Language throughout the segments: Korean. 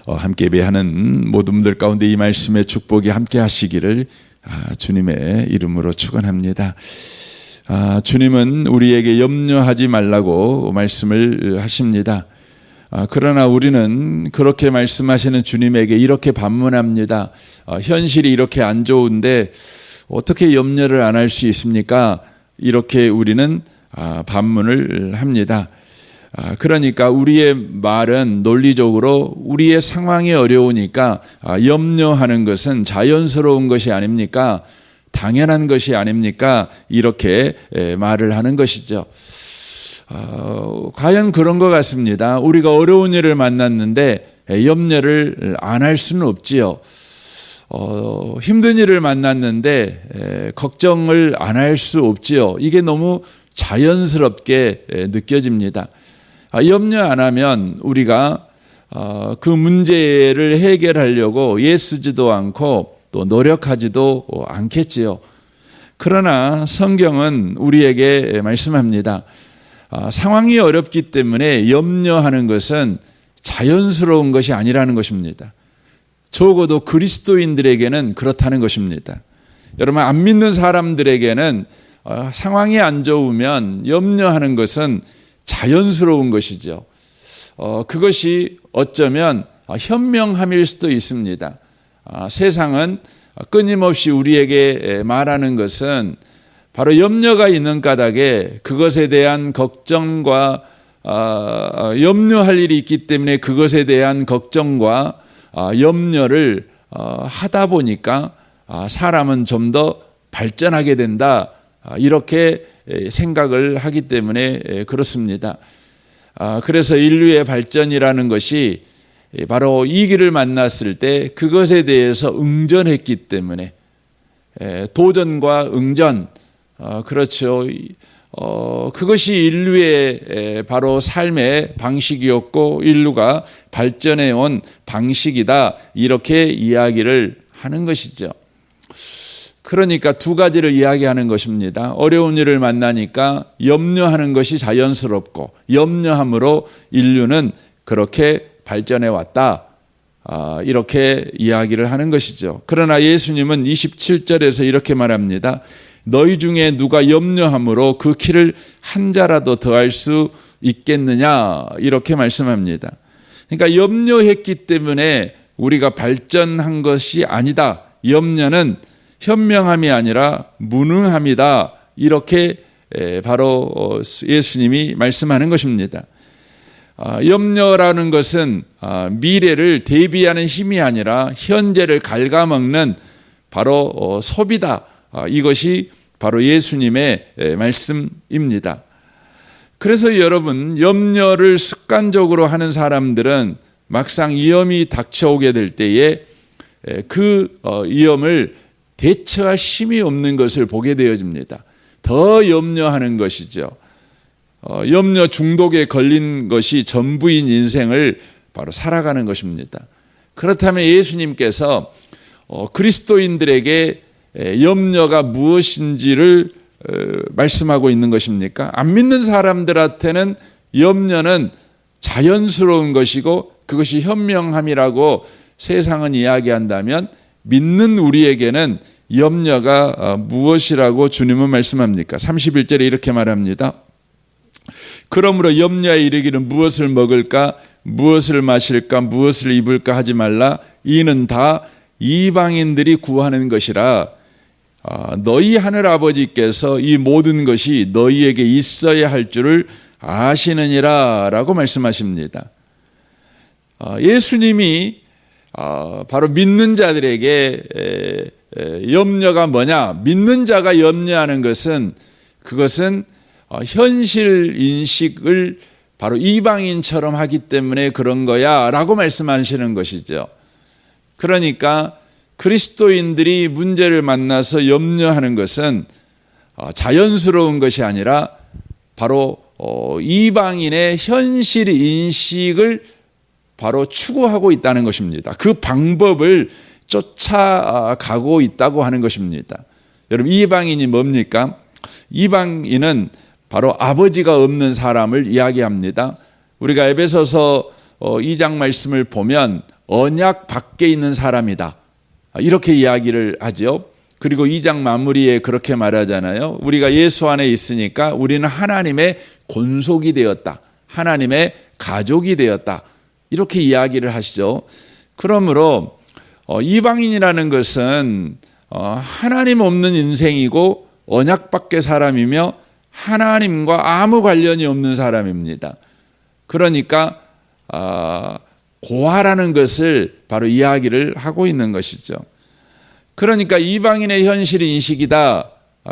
함께 예배하는 모든 분들 가운데 이 말씀의 축복이 함께 하시기를 주님의 이름으로 축원합니다. 주님은 우리에게 염려하지 말라고 말씀을 하십니다. 그러나 우리는 그렇게 말씀하시는 주님에게 이렇게 반문합니다. 현실이 이렇게 안 좋은데 어떻게 염려를 안 할 수 있습니까? 이렇게 우리는 반문을 합니다. 그러니까 우리의 말은 논리적으로 우리의 상황이 어려우니까 염려하는 것은 자연스러운 것이 아닙니까? 당연한 것이 아닙니까? 이렇게 말을 하는 것이죠. 과연 그런 것 같습니다. 우리가 어려운 일을 만났는데 염려를 안 할 수는 없지요. 힘든 일을 만났는데 걱정을 안 할 수 없지요. 이게 너무 자연스럽게 느껴집니다. 염려 안 하면 우리가 그 문제를 해결하려고 애쓰지도 않고 또 노력하지도 않겠지요. 그러나 성경은 우리에게 말씀합니다. 상황이 어렵기 때문에 염려하는 것은 자연스러운 것이 아니라는 것입니다. 적어도 그리스도인들에게는 그렇다는 것입니다. 여러분, 안 믿는 사람들에게는 상황이 안 좋으면 염려하는 것은 자연스러운 것이죠. 그것이 어쩌면 현명함일 수도 있습니다. 세상은 끊임없이 우리에게 말하는 것은 바로 염려가 있는 까닭에 그것에 대한 걱정과 염려할 일이 있기 때문에 그것에 대한 걱정과 염려를 하다 보니까 사람은 좀 더 발전하게 된다, 이렇게 생각을 하기 때문에 그렇습니다. 그래서 인류의 발전이라는 것이 바로 이 길을 만났을 때 그것에 대해서 응전했기 때문에, 도전과 응전, 그렇죠. 그것이 인류의 바로 삶의 방식이었고 인류가 발전해 온 방식이다, 이렇게 이야기를 하는 것이죠. 그러니까 두 가지를 이야기하는 것입니다. 어려운 일을 만나니까 염려하는 것이 자연스럽고 염려함으로 인류는 그렇게 발전해 왔다, 이렇게 이야기를 하는 것이죠. 그러나 예수님은 27절에서 이렇게 말합니다. 너희 중에 누가 염려함으로 그 키를 한 자라도 더할 수 있겠느냐, 이렇게 말씀합니다. 그러니까 염려했기 때문에 우리가 발전한 것이 아니다. 염려는 현명함이 아니라 무능함이다, 이렇게 바로 예수님이 말씀하는 것입니다. 염려라는 것은 미래를 대비하는 힘이 아니라 현재를 갉아먹는 바로 소비다. 이것이 바로 예수님의 말씀입니다. 그래서 여러분, 염려를 습관적으로 하는 사람들은 막상 위험이 닥쳐오게 될 때에 그 위험을 대처할 힘이 없는 것을 보게 되어집니다. 더 염려하는 것이죠. 염려 중독에 걸린 것이 전부인 인생을 바로 살아가는 것입니다. 그렇다면 예수님께서 그리스도인들에게 염려가 무엇인지를 말씀하고 있는 것입니까? 안 믿는 사람들한테는 염려는 자연스러운 것이고 그것이 현명함이라고 세상은 이야기한다면, 믿는 우리에게는 염려가 무엇이라고 주님은 말씀합니까? 31절에 이렇게 말합니다. 그러므로 염려에 이르기를 무엇을 먹을까, 무엇을 마실까, 무엇을 입을까 하지 말라. 이는 다 이방인들이 구하는 것이라. 너희 하늘 아버지께서 이 모든 것이 너희에게 있어야 할 줄을 아시느니라, 라고 말씀하십니다. 예수님이 바로 믿는 자들에게 염려가 뭐냐, 믿는 자가 염려하는 것은 그것은 현실 인식을 바로 이방인처럼 하기 때문에 그런 거야, 라고 말씀하시는 것이죠. 그러니까 그리스도인들이 문제를 만나서 염려하는 것은 자연스러운 것이 아니라 바로 이방인의 현실 인식을 바로 추구하고 있다는 것입니다. 그 방법을 쫓아가고 있다고 하는 것입니다. 여러분, 이방인이 뭡니까? 이방인은 바로 아버지가 없는 사람을 이야기합니다. 우리가 에베소서 2장 말씀을 보면 언약 밖에 있는 사람이다. 이렇게 이야기를 하죠. 그리고 2장 마무리에 그렇게 말하잖아요. 우리가 예수 안에 있으니까 우리는 하나님의 권속이 되었다. 하나님의 가족이 되었다. 이렇게 이야기를 하시죠. 그러므로 이방인이라는 것은 하나님 없는 인생이고 언약 밖의 사람이며 하나님과 아무 관련이 없는 사람입니다. 그러니까 고아라는 것을 바로 이야기를 하고 있는 것이죠. 그러니까 이방인의 현실 인식이다.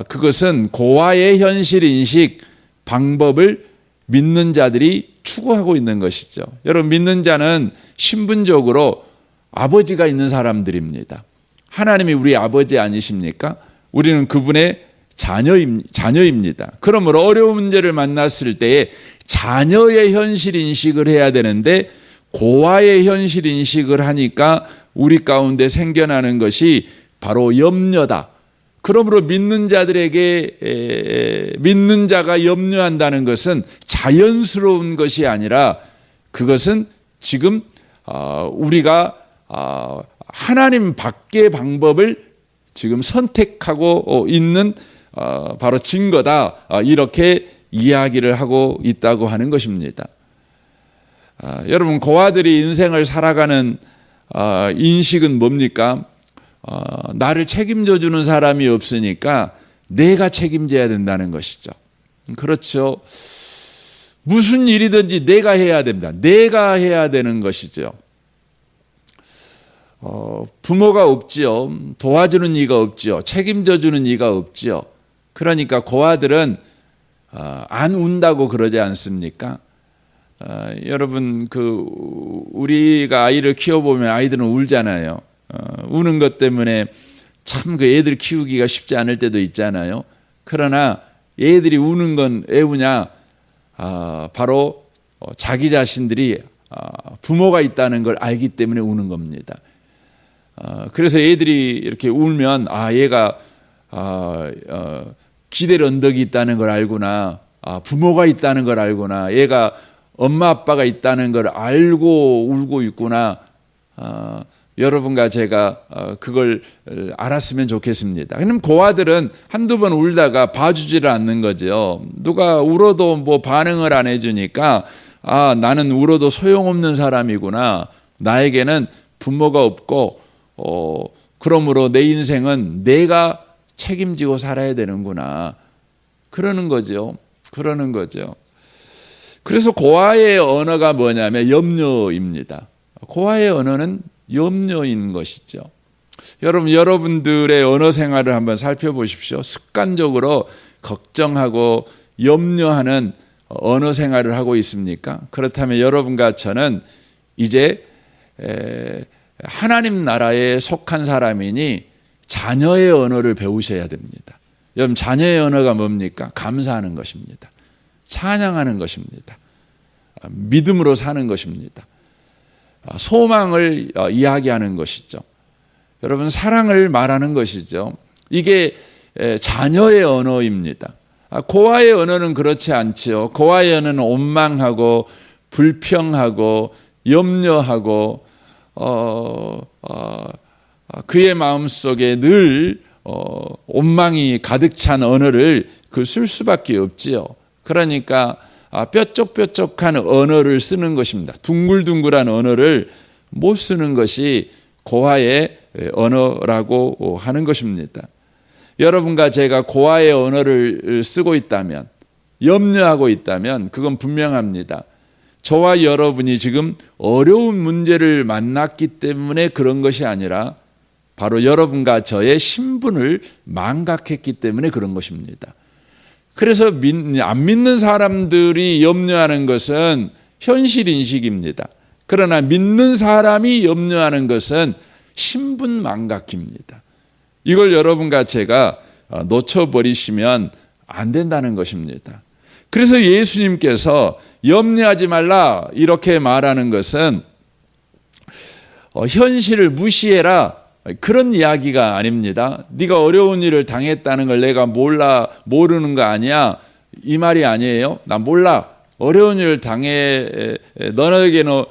그것은 고아의 현실 인식 방법을 믿는 자들이 추구하고 있는 것이죠. 여러분, 믿는 자는 신분적으로 아버지가 있는 사람들입니다. 하나님이 우리 아버지 아니십니까? 우리는 그분의 자녀입니다. 그러므로 어려운 문제를 만났을 때에 자녀의 현실 인식을 해야 되는데 고아의 현실 인식을 하니까 우리 가운데 생겨나는 것이 바로 염려다. 그러므로 믿는 자들에게 믿는 자가 염려한다는 것은 자연스러운 것이 아니라 그것은 지금 우리가 하나님 밖의 방법을 지금 선택하고 있는 바로 증거다. 이렇게 이야기를 하고 있다고 하는 것입니다. 여러분, 고아들이 인생을 살아가는 인식은 뭡니까? 나를 책임져 주는 사람이 없으니까 내가 책임져야 된다는 것이죠. 그렇죠. 무슨 일이든지 내가 해야 됩니다. 내가 해야 되는 것이죠. 부모가 없지요. 도와주는 이가 없지요. 책임져 주는 이가 없지요. 그러니까 고아들은 안 운다고 그러지 않습니까? 여러분, 우리가 아이를 키워보면 아이들은 울잖아요. 우는 것 때문에 참 그 애들 키우기가 쉽지 않을 때도 있잖아요. 그러나 애들이 우는 건 왜 우냐? 바로 자기 자신들이 부모가 있다는 걸 알기 때문에 우는 겁니다. 그래서 애들이 이렇게 울면 얘가 기댈 언덕이 있다는 걸 알구나. 부모가 있다는 걸 알구나. 얘가 엄마 아빠가 있다는 걸 알고 울고 있구나. 여러분과 제가 그걸 알았으면 좋겠습니다. 그럼 고아들은 한두 번 울다가 봐주지를 않는 거죠. 누가 울어도 뭐 반응을 안 해주니까 나는 울어도 소용없는 사람이구나. 나에게는 부모가 없고 그러므로 내 인생은 내가 책임지고 살아야 되는구나. 그러는 거죠. 그래서 고아의 언어가 뭐냐면 염려입니다. 고아의 언어는 염려인 것이죠. 여러분들의 언어 생활을 한번 살펴보십시오. 습관적으로 걱정하고 염려하는 언어 생활을 하고 있습니까? 그렇다면 여러분과 저는 이제 하나님 나라에 속한 사람이니 자녀의 언어를 배우셔야 됩니다. 여러분, 자녀의 언어가 뭡니까? 감사하는 것입니다. 찬양하는 것입니다. 믿음으로 사는 것입니다. 소망을 이야기하는 것이죠. 여러분, 사랑을 말하는 것이죠. 이게 자녀의 언어입니다. 고아의 언어는 그렇지 않지요. 고아의 언어는 원망하고 불평하고 염려하고 그의 마음속에 늘 원망이 가득 찬 언어를 쓸 수밖에 없지요. 그러니까 뾰족뾰족한 언어를 쓰는 것입니다. 둥글둥글한 언어를 못 쓰는 것이 고아의 언어라고 하는 것입니다. 여러분과 제가 고아의 언어를 쓰고 있다면, 염려하고 있다면 그건 분명합니다. 저와 여러분이 지금 어려운 문제를 만났기 때문에 그런 것이 아니라 바로 여러분과 저의 신분을 망각했기 때문에 그런 것입니다. 그래서 안 믿는 사람들이 염려하는 것은 현실 인식입니다. 그러나 믿는 사람이 염려하는 것은 신분 망각입니다. 이걸 여러분과 제가 놓쳐버리시면 안 된다는 것입니다. 그래서 예수님께서 염려하지 말라 이렇게 말하는 것은 현실을 무시해라 그런 이야기가 아닙니다. 네가 어려운 일을 당했다는 걸 내가 모르는 거 아니야? 이 말이 아니에요. 나 몰라. 어려운 일을 당해. 너에게는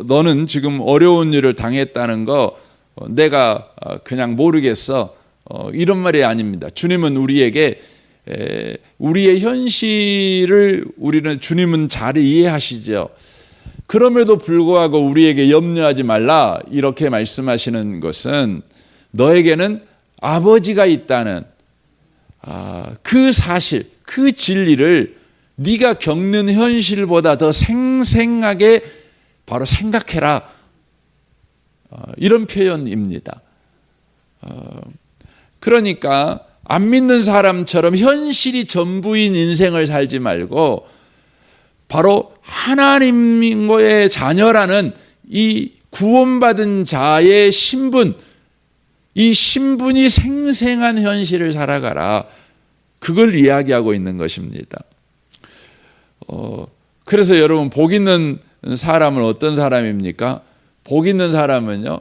너는 지금 어려운 일을 당했다는 거 내가 그냥 모르겠어. 이런 말이 아닙니다. 주님은 우리에게 우리의 현실을 주님은 잘 이해하시죠. 그럼에도 불구하고 우리에게 염려하지 말라 이렇게 말씀하시는 것은 너에게는 아버지가 있다는 그 사실, 그 진리를 네가 겪는 현실보다 더 생생하게 바로 생각해라. 이런 표현입니다. 그러니까 안 믿는 사람처럼 현실이 전부인 인생을 살지 말고 바로 하나님의 자녀라는 이 구원받은 자의 신분, 이 신분이 생생한 현실을 살아가라. 그걸 이야기하고 있는 것입니다. 그래서 여러분 복 있는 사람은 어떤 사람입니까? 복 있는 사람은요,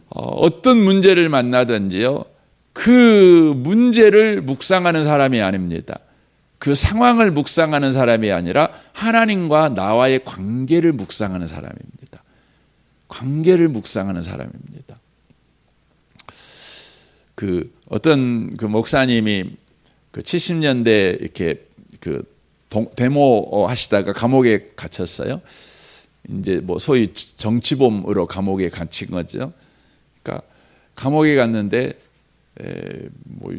어떤 문제를 만나든지요, 그 문제를 묵상하는 사람이 아닙니다. 그 상황을 묵상하는 사람이 아니라 하나님과 나와의 관계를 묵상하는 사람입니다. 관계를 묵상하는 사람입니다. 어떤 목사님이 70년대 이렇게 데모 하시다가 감옥에 갇혔어요. 이제 소위 정치범으로 감옥에 갇힌 거죠. 그러니까 감옥에 갔는데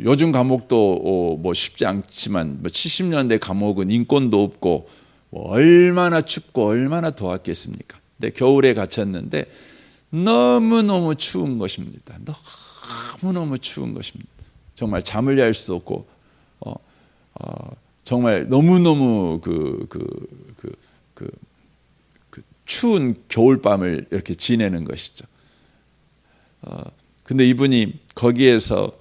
요즘 감옥도 쉽지 않지만 70년대 감옥은 인권도 없고 얼마나 춥고 얼마나 더웠겠습니까? 근데 겨울에 갇혔는데 너무너무 추운 것입니다. 너무너무 추운 것입니다. 정말 잠을 잘 수 없고 정말 너무너무 추운 겨울밤을 이렇게 지내는 것이죠. 근데 이분이 거기에서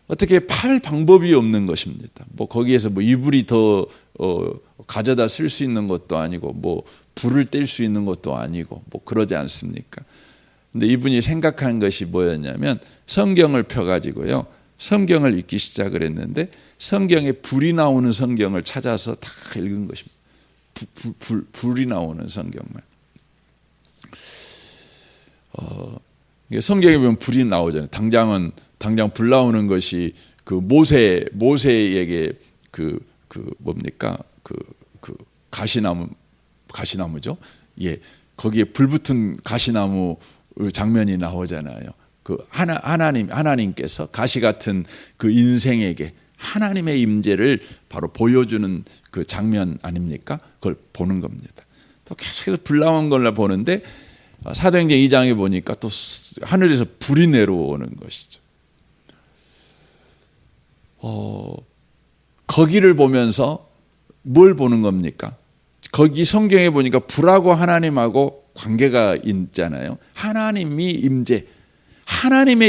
어떻게 팔 방법이 없는 것입니다. 거기에서 이불이 더 가져다 쓸 수 있는 것도 아니고 불을 뗄 수 있는 것도 아니고 그러지 않습니까? 근데 이분이 생각한 것이 뭐였냐면 성경을 펴가지고요, 성경을 읽기 시작을 했는데 성경에 불이 나오는 성경을 찾아서 다 읽은 것입니다. 불이 나오는 성경만. 성경에 보면 불이 나오잖아요. 당장 불 나오는 것이 모세에게 뭡니까? 가시나무죠. 예, 거기에 불 붙은 가시나무 장면이 나오잖아요. 하나님께서 가시 같은 그 인생에게 하나님의 임재를 바로 보여주는 그 장면 아닙니까? 그걸 보는 겁니다. 또 계속해서 불 나온 걸 보는데 사도행전 2장에 보니까 또 하늘에서 불이 내려오는 것이죠. 거기를 보면서 뭘 보는 겁니까? 거기 성경에 보니까 불하고 하나님하고 관계가 있잖아요. 하나님의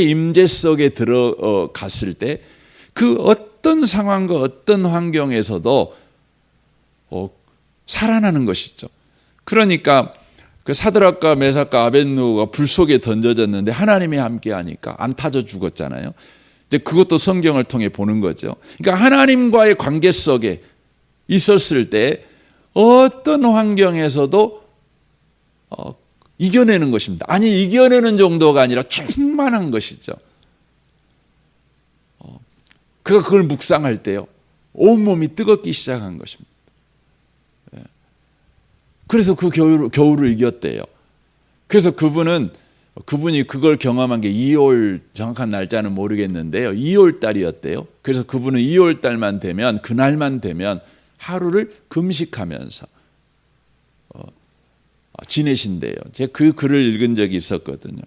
임재 속에 들어갔을 때 그 어떤 상황과 어떤 환경에서도 살아나는 것이죠. 그러니까 사드락과 메삭과 아벳느고가 불 속에 던져졌는데 하나님이 함께하니까 안 타져 죽었잖아요. 이제 그것도 성경을 통해 보는 거죠. 그러니까 하나님과의 관계 속에 있었을 때 어떤 환경에서도 이겨내는 것입니다. 아니, 이겨내는 정도가 아니라 충만한 것이죠. 그가 그걸 묵상할 때요, 온몸이 뜨겁기 시작한 것입니다. 그래서 그 겨울을 이겼대요. 그래서 그분이 그걸 경험한 게 2월, 정확한 날짜는 모르겠는데요, 2월 달이었대요. 그래서 그분은 2월 달만 되면, 그날만 되면 하루를 금식하면서 지내신대요. 제가 그 글을 읽은 적이 있었거든요.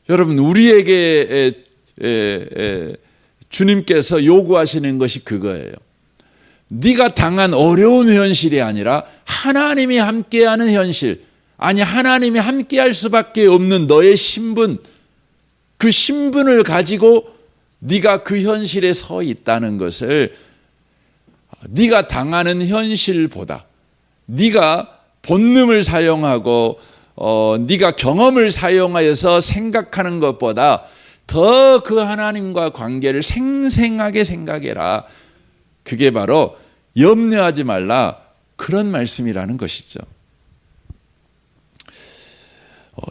여러분, 우리에게 주님께서 요구하시는 것이 그거예요. 네가 당한 어려운 현실이 아니라 하나님이 함께하는 현실, 아니 하나님이 함께할 수밖에 없는 너의 신분, 그 신분을 가지고 네가 그 현실에 서 있다는 것을 네가 당하는 현실보다, 네가 본능을 사용하고 네가 경험을 사용하여서 생각하는 것보다 더 그 하나님과 관계를 생생하게 생각해라. 그게 바로 염려하지 말라, 그런 말씀이라는 것이죠.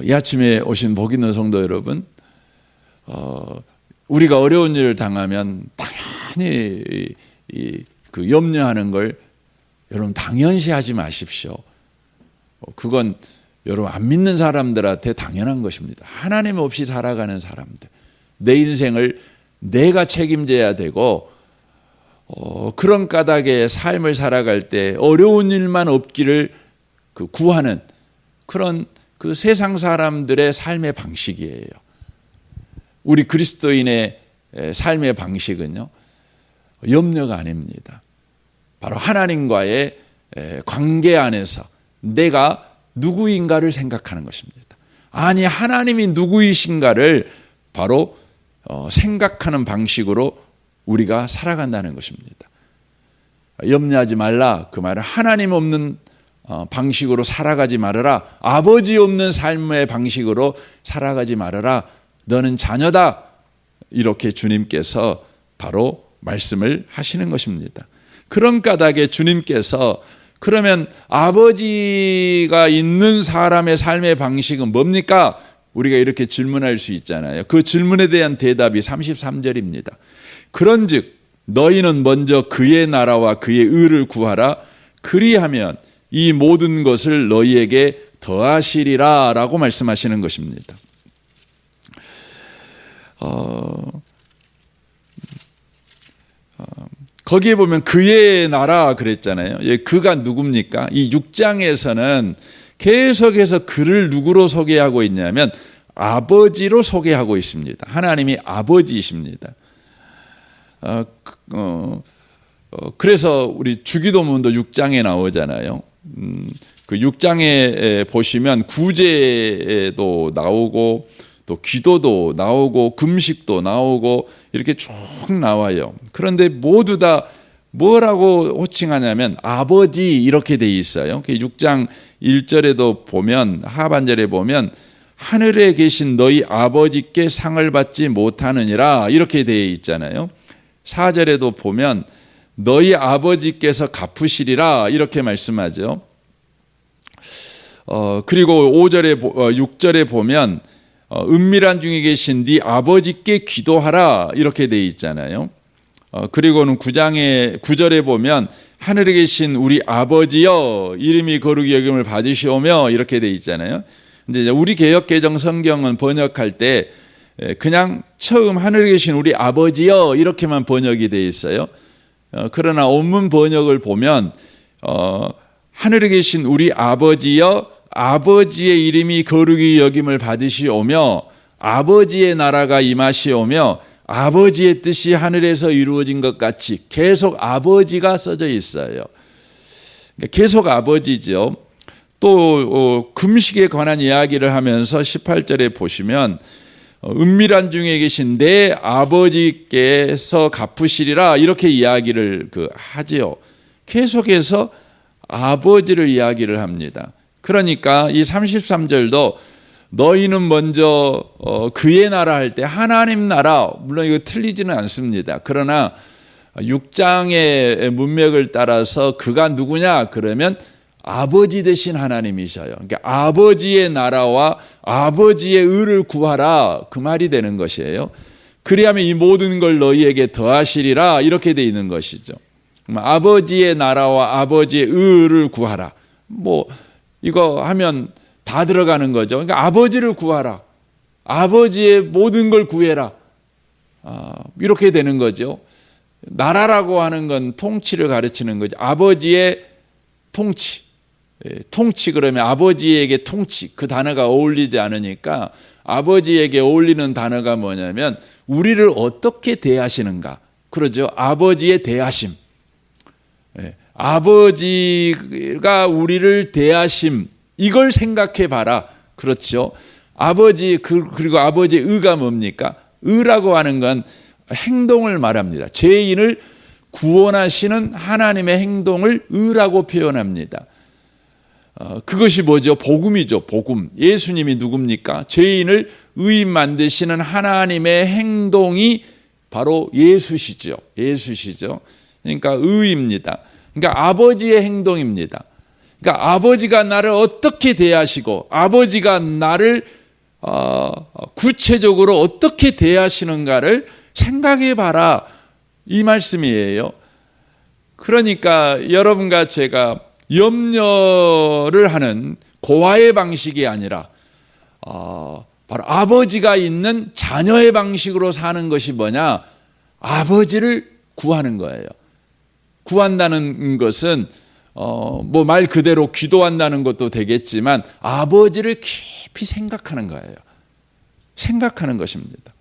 이 아침에 오신 복 있는 성도 여러분, 우리가 어려운 일을 당하면 당연히 그 염려하는 걸 여러분 당연시하지 마십시오. 그건 여러분 안 믿는 사람들한테 당연한 것입니다. 하나님 없이 살아가는 사람들, 내 인생을 내가 책임져야 되고 그런 까닭에 삶을 살아갈 때 어려운 일만 없기를 구하는 그런 그 세상 사람들의 삶의 방식이에요. 우리 그리스도인의 삶의 방식은요, 염려가 아닙니다. 바로 하나님과의 관계 안에서 내가 누구인가를 생각하는 것입니다. 아니, 하나님이 누구이신가를 바로 생각하는 방식으로 우리가 살아간다는 것입니다. 염려하지 말라, 그 말은 하나님 없는 방식으로 살아가지 말아라. 아버지 없는 삶의 방식으로 살아가지 말아라. 너는 자녀다. 이렇게 주님께서 바로 말씀을 하시는 것입니다. 그런 까닭에 주님께서 그러면 아버지가 있는 사람의 삶의 방식은 뭡니까? 우리가 이렇게 질문할 수 있잖아요. 그 질문에 대한 대답이 33절입니다. 그런즉 너희는 먼저 그의 나라와 그의 의를 구하라. 그리하면 이 모든 것을 너희에게 더하시리라 라고 말씀하시는 것입니다. 거기에 보면 그의 나라 그랬잖아요. 그가 누굽니까? 이 6장에서는 계속해서 그를 누구로 소개하고 있냐면 아버지로 소개하고 있습니다. 하나님이 아버지이십니다. 그래서 우리 주기도문도 6장에 나오잖아요. 그 6장에 보시면 구제도 나오고 또 기도도 나오고 금식도 나오고 이렇게 쭉 나와요. 그런데 모두 다 뭐라고 호칭하냐면 아버지 이렇게 돼 있어요. 6장 1절에도 보면 하반절에 보면 하늘에 계신 너희 아버지께 상을 받지 못하느니라 이렇게 되어 있잖아요. 4절에도 보면 너희 아버지께서 갚으시리라 이렇게 말씀하죠. 그리고 6절에 보면 은밀한 중에 계신 네 아버지께 기도하라 이렇게 되어 있잖아요. 그리고는 9절에 보면 하늘에 계신 우리 아버지여 이름이 거룩히 여김을 받으시오며 이렇게 되어 있잖아요. 근데 우리 개역개정 성경은 번역할 때 그냥 처음 하늘에 계신 우리 아버지여 이렇게만 번역이 되어 있어요. 그러나 원문 번역을 보면 하늘에 계신 우리 아버지여 아버지의 이름이 거룩히 여김을 받으시오며 아버지의 나라가 임하시오며 아버지의 뜻이 하늘에서 이루어진 것 같이 계속 아버지가 써져 있어요. 계속 아버지죠. 또 금식에 관한 이야기를 하면서 18절에 보시면 은밀한 중에 계신 내 아버지께서 갚으시리라 이렇게 이야기를 하지요. 계속해서 아버지를 이야기를 합니다. 그러니까 이 33절도 너희는 먼저 그의 나라 할 때 하나님 나라, 물론 이거 틀리지는 않습니다. 그러나 6장의 문맥을 따라서 그가 누구냐 그러면 아버지 되신 하나님이셔요. 그러니까 아버지의 나라와 아버지의 의를 구하라 그 말이 되는 것이에요. 그리하면 이 모든 걸 너희에게 더하시리라 이렇게 돼 있는 것이죠. 아버지의 나라와 아버지의 의를 구하라. 이거 하면 다 들어가는 거죠. 그러니까 아버지를 구하라. 아버지의 모든 걸 구해라. 이렇게 되는 거죠. 나라라고 하는 건 통치를 가르치는 거죠. 아버지의 통치. 통치 그러면 아버지에게 통치 그 단어가 어울리지 않으니까 아버지에게 어울리는 단어가 뭐냐면 우리를 어떻게 대하시는가. 그러죠. 아버지의 대하심. 아버지가 우리를 대하심 이걸 생각해 봐라. 그렇죠. 아버지 그리고 아버지의 의가 뭡니까? 의라고 하는 건 행동을 말합니다. 죄인을 구원하시는 하나님의 행동을 의라고 표현합니다. 그것이 뭐죠? 복음이죠. 복음. 예수님이 누굽니까? 죄인을 의인 만드시는 하나님의 행동이 바로 예수시죠. 예수시죠. 그러니까 의입니다. 그러니까 아버지의 행동입니다. 그러니까 아버지가 나를 어떻게 대하시고 아버지가 나를 구체적으로 어떻게 대하시는가를 생각해 봐라, 이 말씀이에요. 그러니까 여러분과 제가 염려를 하는 고아의 방식이 아니라 바로 아버지가 있는 자녀의 방식으로 사는 것이 뭐냐? 아버지를 구하는 거예요. 구한다는 것은 뭐 말 그대로 기도한다는 것도 되겠지만 아버지를 깊이 생각하는 거예요. 생각하는 것입니다.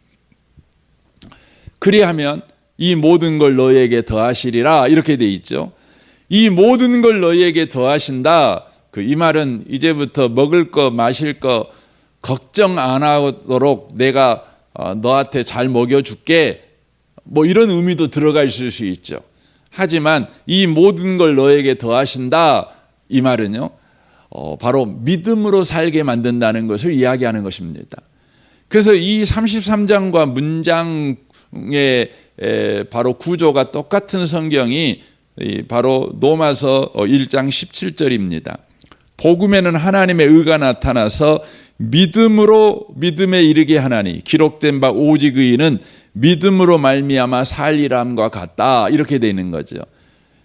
그리하면 이 모든 걸 너희에게 더하시리라, 이렇게 돼 있죠. 이 모든 걸 너희에게 더하신다. 이 말은 이제부터 먹을 거 마실 거 걱정 안 하도록 내가 너한테 잘 먹여줄게, 뭐 이런 의미도 들어가 있을 수 있죠. 하지만 이 모든 걸 너에게 더하신다, 이 말은요, 바로 믿음으로 살게 만든다는 것을 이야기하는 것입니다. 그래서 이 33장과 문장의 바로 구조가 똑같은 성경이 바로 로마서 1장 17절입니다. 복음에는 하나님의 의가 나타나서 믿음에 이르게 하나니 기록된 바 오직 의인은 믿음으로 말미암아 살리라 함과 같다, 이렇게 되어 있는 거죠.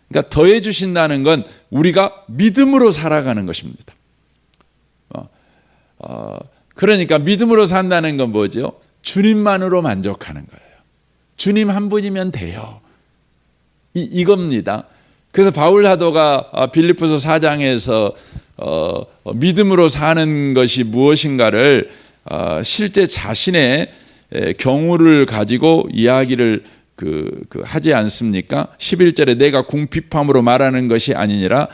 그러니까 더해 주신다는 건 우리가 믿음으로 살아가는 것입니다. 그러니까 믿음으로 산다는 건 뭐죠? 주님만으로 만족하는 거예요. 주님 한 분이면 돼요. 이겁니다. 그래서 바울 사도가 빌립보서 4장에서 믿음으로 사는 것이 무엇인가를 실제 자신의 경우를 가지고 이야기를 하지 않습니까? 11절에 내가 궁핍함으로 말하는 것이 아니니라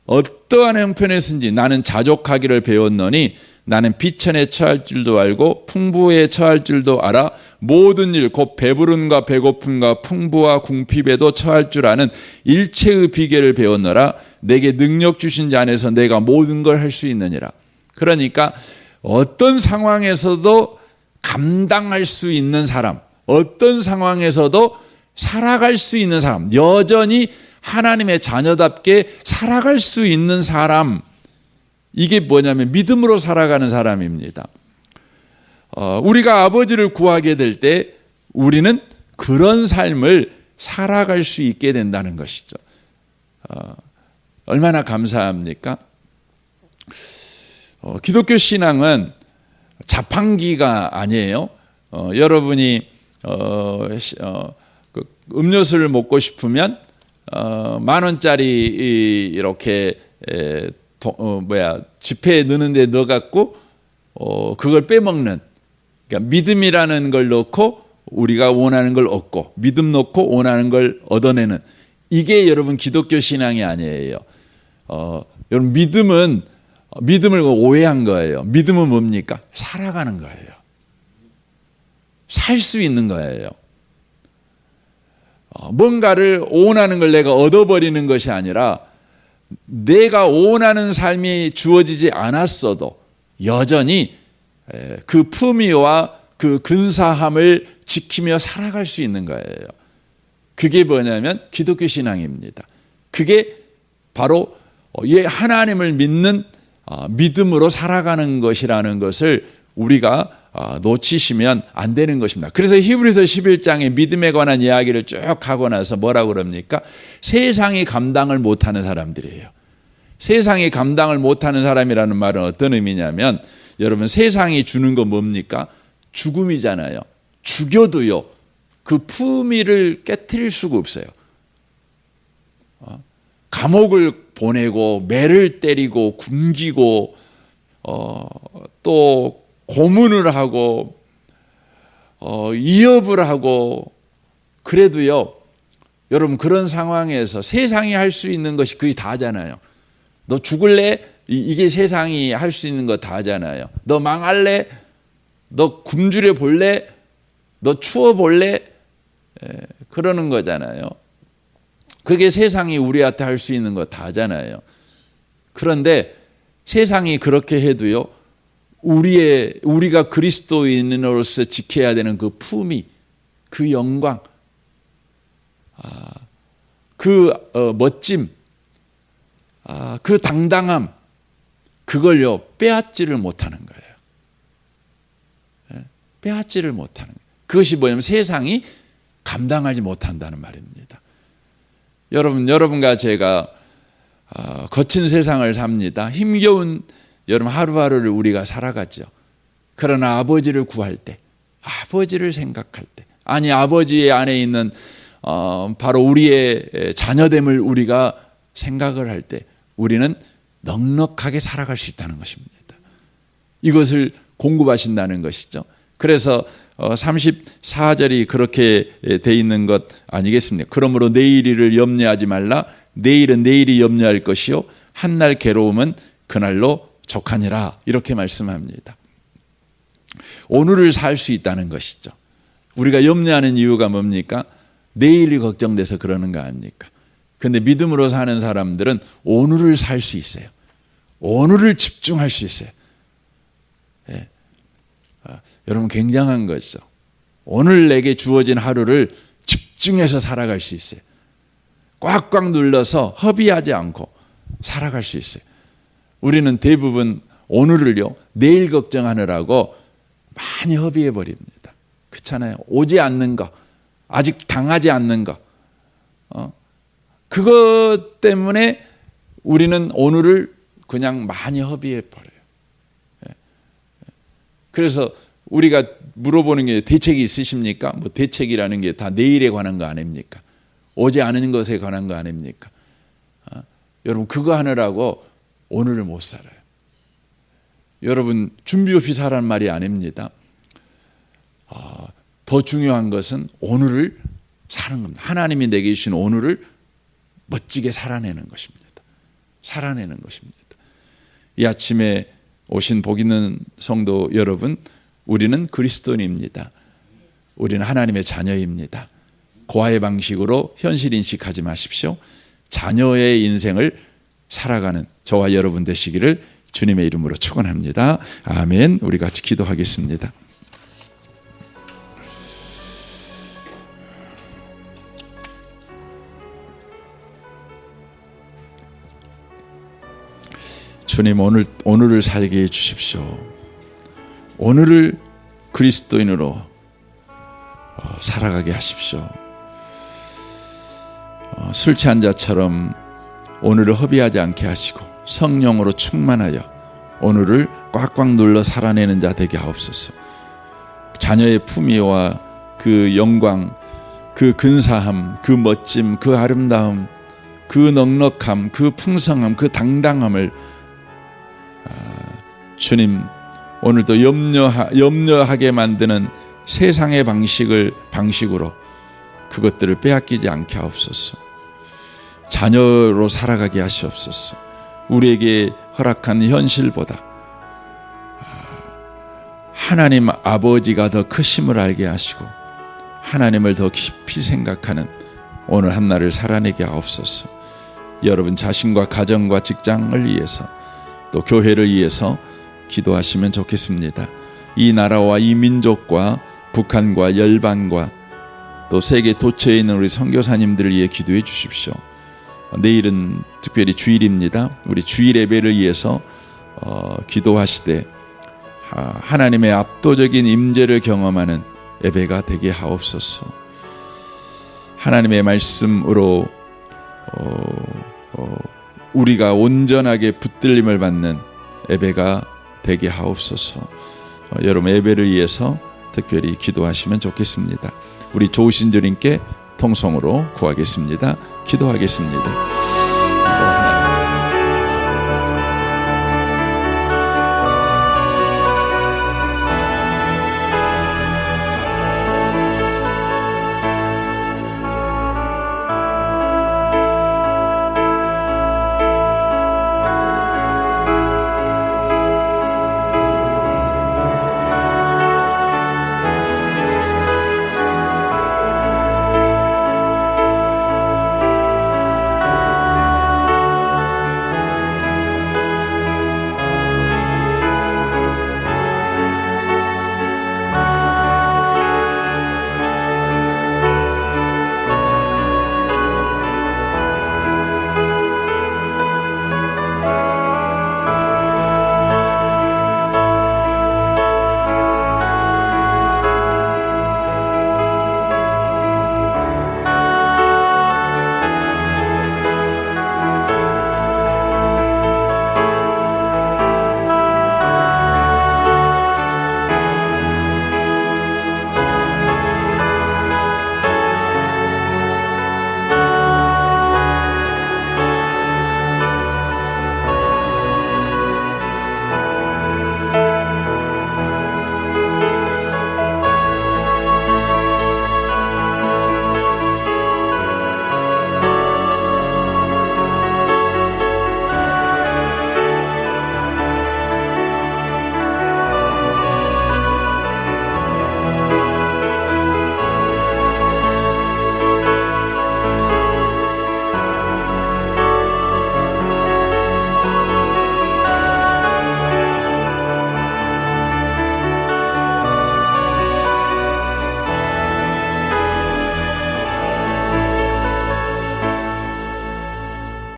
어떠한 형편에서든지 나는 자족하기를 배웠노니 나는 비천에 처할 줄도 알고 풍부에 처할 줄도 알아 모든 일 곧 배부름과 배고픔과 풍부와 궁핍에도 처할 줄 아는 일체의 비결을 배웠노라. 내게 능력 주신 자 안에서 내가 모든 걸 할 수 있느니라. 그러니까 어떤 상황에서도 감당할 수 있는 사람, 어떤 상황에서도 살아갈 수 있는 사람, 여전히 하나님의 자녀답게 살아갈 수 있는 사람, 이게 뭐냐면 믿음으로 살아가는 사람입니다. 우리가 아버지를 구하게 될 때 우리는 그런 삶을 살아갈 수 있게 된다는 것이죠. 얼마나 감사합니까? 기독교 신앙은 자판기가 아니에요. 여러분이 음료수를 먹고 싶으면 10,000원짜리 이렇게 지폐에 넣는데 넣어갖고 그걸 빼먹는, 그러니까 믿음이라는 걸 넣고 우리가 원하는 걸 얻고 믿음 넣고 원하는 걸 얻어내는, 이게 여러분 기독교 신앙이 아니에요. 여러분 믿음을 오해한 거예요. 믿음은 뭡니까? 살아가는 거예요. 살 수 있는 거예요. 뭔가를 원하는 걸 내가 얻어버리는 것이 아니라 내가 원하는 삶이 주어지지 않았어도 여전히 그 품위와 그 근사함을 지키며 살아갈 수 있는 거예요. 그게 뭐냐면 기독교 신앙입니다. 그게 바로 하나님을 믿는 믿음으로 살아가는 것이라는 것을 우리가 놓치시면 안 되는 것입니다. 그래서 히브리서 11장에 믿음에 관한 이야기를 쭉 하고 나서 뭐라고 그럽니까? 세상이 감당을 못하는 사람들이에요. 세상이 감당을 못하는 사람이라는 말은 어떤 의미냐면, 여러분 세상이 주는 거 뭡니까? 죽음이잖아요. 죽여도요 그 품위를 깨트릴 수가 없어요. 감옥을 보내고 매를 때리고 굶기고 또 고문을 하고 이업을 하고, 그래도요 여러분 그런 상황에서 세상이 할 수 있는 것이 거의 다잖아요. 너 죽을래? 이게 세상이 할 수 있는 거 다잖아요. 너 망할래? 너 굶주려 볼래? 너 추워 볼래? 그러는 거잖아요. 그게 세상이 우리한테 할 수 있는 거 다잖아요. 그런데 세상이 그렇게 해도요 우리가 그리스도인으로서 지켜야 되는 그 품위, 그 영광, 그 멋짐, 그 당당함, 그걸요 빼앗지를 못하는 거예요. 빼앗지를 못하는 거예요. 그것이 뭐냐면 세상이 감당하지 못한다는 말입니다. 여러분과 제가 거친 세상을 삽니다. 힘겨운 여러분 하루하루를 우리가 살아가죠. 그러나 아버지를 구할 때, 아버지를 생각할 때, 아니 아버지의 안에 있는 바로 우리의 자녀됨을 우리가 생각을 할 때 우리는 넉넉하게 살아갈 수 있다는 것입니다. 이것을 공급하신다는 것이죠. 그래서 34절이 그렇게 돼 있는 것 아니겠습니까? 그러므로 내일 일을 염려하지 말라. 내일은 내일이 염려할 것이요 한날 괴로움은 그날로 족하니라. 이렇게 말씀합니다. 오늘을 살 수 있다는 것이죠. 우리가 염려하는 이유가 뭡니까? 내일이 걱정돼서 그러는 거 아닙니까? 근데 믿음으로 사는 사람들은 오늘을 살 수 있어요. 오늘을 집중할 수 있어요. 예. 여러분 굉장한 거죠. 오늘 내게 주어진 하루를 집중해서 살아갈 수 있어요. 꽉꽉 눌러서 허비하지 않고 살아갈 수 있어요. 우리는 대부분 오늘을요 내일 걱정하느라고 많이 허비해 버립니다. 그렇잖아요. 오지 않는 거, 아직 당하지 않는 거, 그것 때문에 우리는 오늘을 그냥 많이 허비해 버려요. 그래서 우리가 물어보는 게 대책이 있으십니까? 뭐 대책이라는 게 다 내일에 관한 거 아닙니까? 오지 않은 것에 관한 거 아닙니까? 여러분 그거 하느라고 오늘을 못 살아요. 여러분 준비 없이 살라는 말이 아닙니다. 더 중요한 것은 오늘을 사는 겁니다. 하나님이 내게 주신 오늘을 멋지게 살아내는 것입니다. 살아내는 것입니다. 이 아침에 오신 복 있는 성도 여러분, 우리는 그리스도인입니다. 우리는 하나님의 자녀입니다. 고아의 방식으로 현실 인식하지 마십시오. 자녀의 인생을 살아가는 저와 여러분 되시기를 주님의 이름으로 축원합니다. 아멘. 우리 같이 기도하겠습니다. 주님 오늘을 살게 해주십시오. 오늘을 그리스도인으로 살아가게 하십시오. 술 취한 자처럼 오늘을 허비하지 않게 하시고 성령으로 충만하여 오늘을 꽉꽉 눌러 살아내는 자 되게 하옵소서. 자녀의 품위와 그 영광, 그 근사함, 그 멋짐, 그 아름다움, 그 넉넉함, 그 풍성함, 그 당당함을 주님 오늘도 염려하게 만드는 세상의 방식으로 그것들을 빼앗기지 않게 하옵소서. 자녀로 살아가게 하시옵소서. 우리에게 허락한 현실보다 하나님 아버지가 더 크심을 알게 하시고 하나님을 더 깊이 생각하는 오늘 한날을 살아내게 하옵소서. 여러분 자신과 가정과 직장을 위해서 또 교회를 위해서 기도하시면 좋겠습니다. 이 나라와 이 민족과 북한과 열반과 또 세계 도처에 있는 우리 선교사님들을 위해 기도해 주십시오. 내일은 특별히 주일입니다. 우리 주일 예배를 위해서 기도하시되 하나님의 압도적인 임재를 경험하는 예배가 되게 하옵소서. 하나님의 말씀으로 우리가 온전하게 붙들림을 받는 예배가 되게 하옵소서. 여러분 예배를 위해서 특별히 기도하시면 좋겠습니다. 우리 조우신 주님께 통성으로 구하겠습니다. 기도하겠습니다.